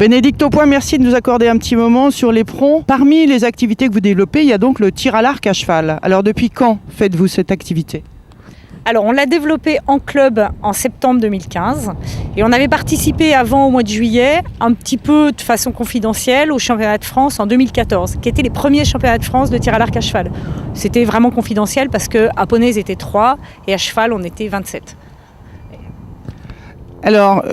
Bénédicte Aupoint, merci de nous accorder un petit moment sur l'Éperon. Parmi les activités que vous développez, il y a donc le tir à l'arc à cheval. Alors depuis quand faites-vous cette activité ? Alors on l'a développé en club en septembre 2015 et on avait participé avant au mois de juillet un petit peu de façon confidentielle au championnat de France en 2014 qui étaient les premiers championnats de France de tir à l'arc à cheval. C'était vraiment confidentiel parce qu'à poney ils étaient 3 et à cheval on était 27. Alors,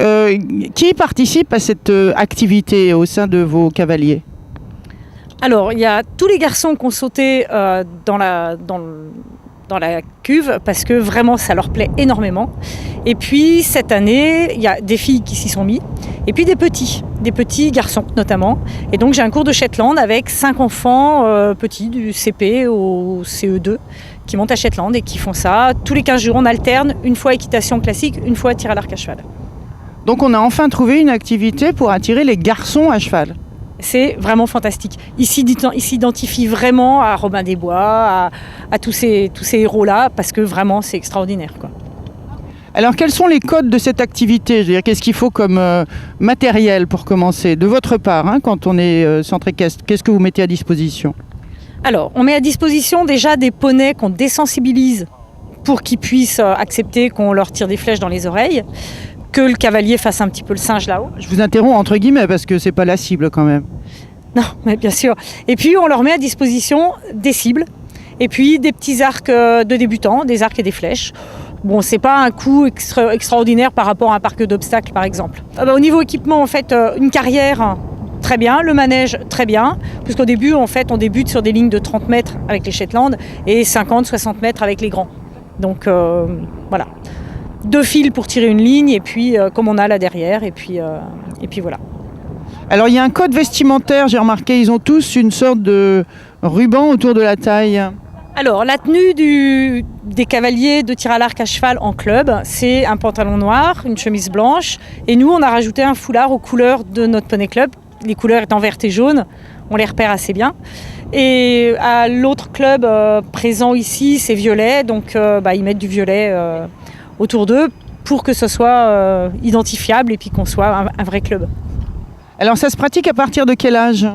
qui participe à cette activité au sein de vos cavaliers ? Alors, il y a tous les garçons qui ont sauté dans la cuve parce que vraiment ça leur plaît énormément. Et puis cette année, il y a des filles qui s'y sont mis et puis des petits garçons notamment. Et donc j'ai un cours de Shetland avec 5 enfants petits du CP au CE2 qui montent à Shetland et qui font ça. Tous les 15 jours, on alterne, une fois équitation classique, une fois tir à l'arc à cheval. Donc on a enfin trouvé une activité pour attirer les garçons à cheval. C'est vraiment fantastique. Ils s'identifient vraiment à Robin des Bois, à tous ces héros-là, parce que vraiment c'est extraordinaire, quoi. Alors quels sont les codes de cette activité ? Je veux dire, qu'est-ce qu'il faut comme matériel pour commencer ? De votre part, quand on est centre équestre, qu'est-ce que vous mettez à disposition ? Alors, on met à disposition déjà des poneys qu'on désensibilise pour qu'ils puissent accepter qu'on leur tire des flèches dans les oreilles, que le cavalier fasse un petit peu le singe là-haut. Je vous interromps entre guillemets parce que c'est pas la cible quand même. Non, mais bien sûr. Et puis on leur met à disposition des cibles et puis des petits arcs de débutants, des arcs et des flèches. Bon, c'est pas un coût extraordinaire par rapport à un parc d'obstacles par exemple. Au niveau équipement, en fait, une carrière, très bien, le manège, très bien, puisqu'au début, en fait, on débute sur des lignes de 30 mètres avec les Shetland et 50-60 mètres avec les grands. Donc voilà. 2 fils pour tirer une ligne et puis comme on a là derrière et puis voilà. Alors il y a un code vestimentaire, j'ai remarqué, ils ont tous une sorte de ruban autour de la taille. Alors la tenue des cavaliers de tir à l'arc à cheval en club, c'est un pantalon noir, une chemise blanche et nous on a rajouté un foulard aux couleurs de notre poney club, les couleurs étant vertes et jaunes, on les repère assez bien. Et à l'autre club présent ici, c'est violet, donc ils mettent du violet autour d'eux pour que ce soit identifiable et puis qu'on soit un vrai club. Alors ça se pratique à partir de quel âge ?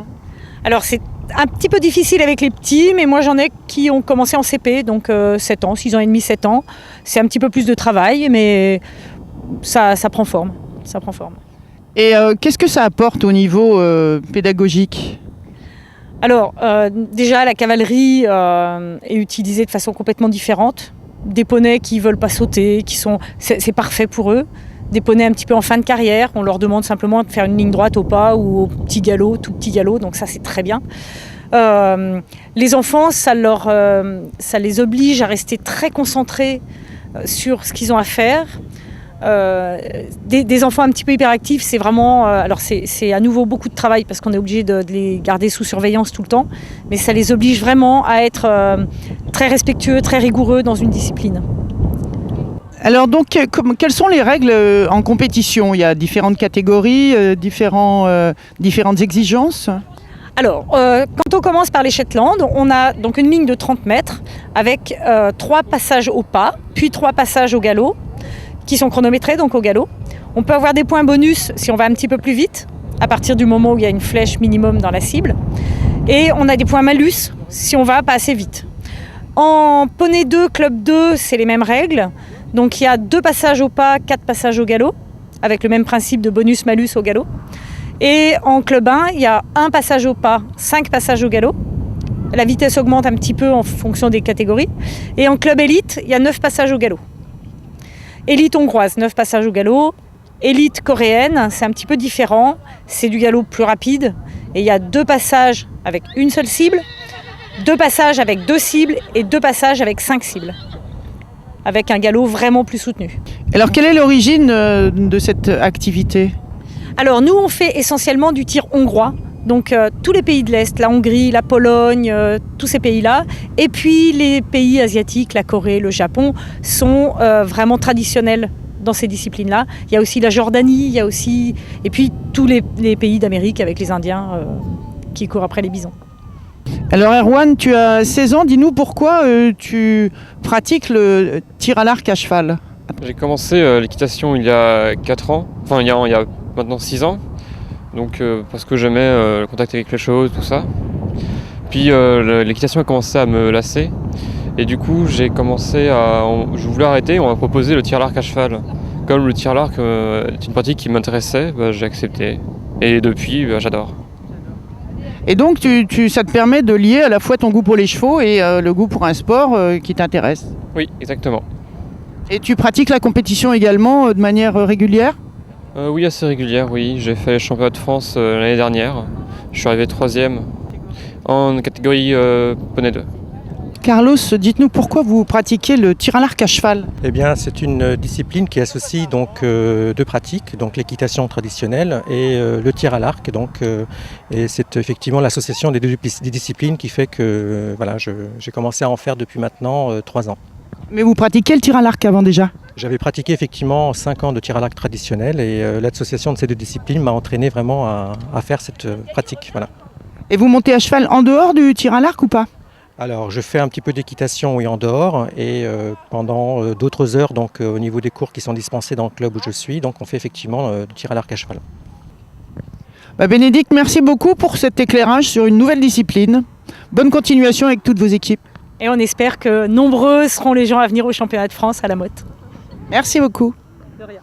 Alors c'est un petit peu difficile avec les petits, mais moi j'en ai qui ont commencé en CP, donc 7 ans, 6 ans et demi, 7 ans. C'est un petit peu plus de travail, mais ça prend forme. Ça prend forme. Et qu'est-ce que ça apporte au niveau pédagogique ? Alors déjà la cavalerie est utilisée de façon complètement différente. Des poneys qui ne veulent pas sauter, c'est parfait pour eux. Des poneys un petit peu en fin de carrière, on leur demande simplement de faire une ligne droite au pas ou au petit galop, tout petit galop, donc ça c'est très bien. Les enfants, ça les oblige à rester très concentrés sur ce qu'ils ont à faire. Des enfants un petit peu hyperactifs, c'est vraiment alors c'est à nouveau beaucoup de travail parce qu'on est obligé de les garder sous surveillance tout le temps, mais ça les oblige vraiment à être très respectueux, très rigoureux dans une discipline. Alors donc quelles sont les règles en compétition ? Il y a différentes catégories, différentes exigences. Alors, quand on commence par les Shetland, on a donc une ligne de 30 mètres avec 3 passages au pas, puis 3 passages au galop, qui sont chronométrés, donc au galop. On peut avoir des points bonus si on va un petit peu plus vite, à partir du moment où il y a une flèche minimum dans la cible. Et on a des points malus si on va pas assez vite. En poney 2, club 2, c'est les mêmes règles. Donc il y a 2 passages au pas, 4 passages au galop, avec le même principe de bonus-malus au galop. Et en club 1, il y a 1 passage au pas, 5 passages au galop. La vitesse augmente un petit peu en fonction des catégories. Et en club élite, il y a 9 passages au galop. Élite hongroise, 9 passages au galop. Élite coréenne, c'est un petit peu différent. C'est du galop plus rapide. Et il y a 2 passages avec une seule cible, 2 passages avec 2 cibles et 2 passages avec 5 cibles. Avec un galop vraiment plus soutenu. Alors quelle est l'origine de cette activité ? Alors nous on fait essentiellement du tir hongrois, donc tous les pays de l'Est, la Hongrie, la Pologne, tous ces pays-là, et puis les pays asiatiques, la Corée, le Japon, sont vraiment traditionnels dans ces disciplines-là. Il y a aussi la Jordanie, il y a aussi... et puis tous les pays d'Amérique avec les Indiens qui courent après les bisons. Alors Erwan, tu as 16 ans, dis-nous pourquoi tu pratiques le tir à l'arc à cheval ? J'ai commencé l'équitation il y a 4 ans, enfin il y a maintenant 6 ans. Donc parce que j'aimais le contact avec les chevaux, tout ça. Puis l'équitation a commencé à me lasser. Et du coup, je voulais arrêter, on m'a proposé le tir à l'arc à cheval. Comme le tir à l'arc est une pratique qui m'intéressait, j'ai accepté. Et depuis, j'adore. Et donc, ça te permet de lier à la fois ton goût pour les chevaux et le goût pour un sport qui t'intéresse. Oui, exactement. Et tu pratiques la compétition également de manière régulière ? Oui, assez régulière, oui. J'ai fait les championnats de France l'année dernière. Je suis arrivé 3e en catégorie poney 2. Carlos, dites-nous pourquoi vous pratiquez le tir à l'arc à cheval ? Eh bien, c'est une discipline qui associe donc deux pratiques, donc l'équitation traditionnelle et le tir à l'arc. Et c'est effectivement l'association des disciplines qui fait que voilà, j'ai commencé à en faire depuis maintenant 3 ans. Mais vous pratiquez le tir à l'arc avant déjà ? J'avais pratiqué effectivement 5 ans de tir à l'arc traditionnel et l'association de ces 2 disciplines m'a entraîné vraiment à faire cette pratique. Voilà. Et vous montez à cheval en dehors du tir à l'arc ou pas ? Alors, je fais un petit peu d'équitation en dehors et pendant d'autres heures, donc au niveau des cours qui sont dispensés dans le club où je suis, donc on fait effectivement du tir à l'arc à cheval. Bénédicte, merci beaucoup pour cet éclairage sur une nouvelle discipline. Bonne continuation avec toutes vos équipes. Et on espère que nombreux seront les gens à venir au championnat de France à la motte. Merci beaucoup. De rien.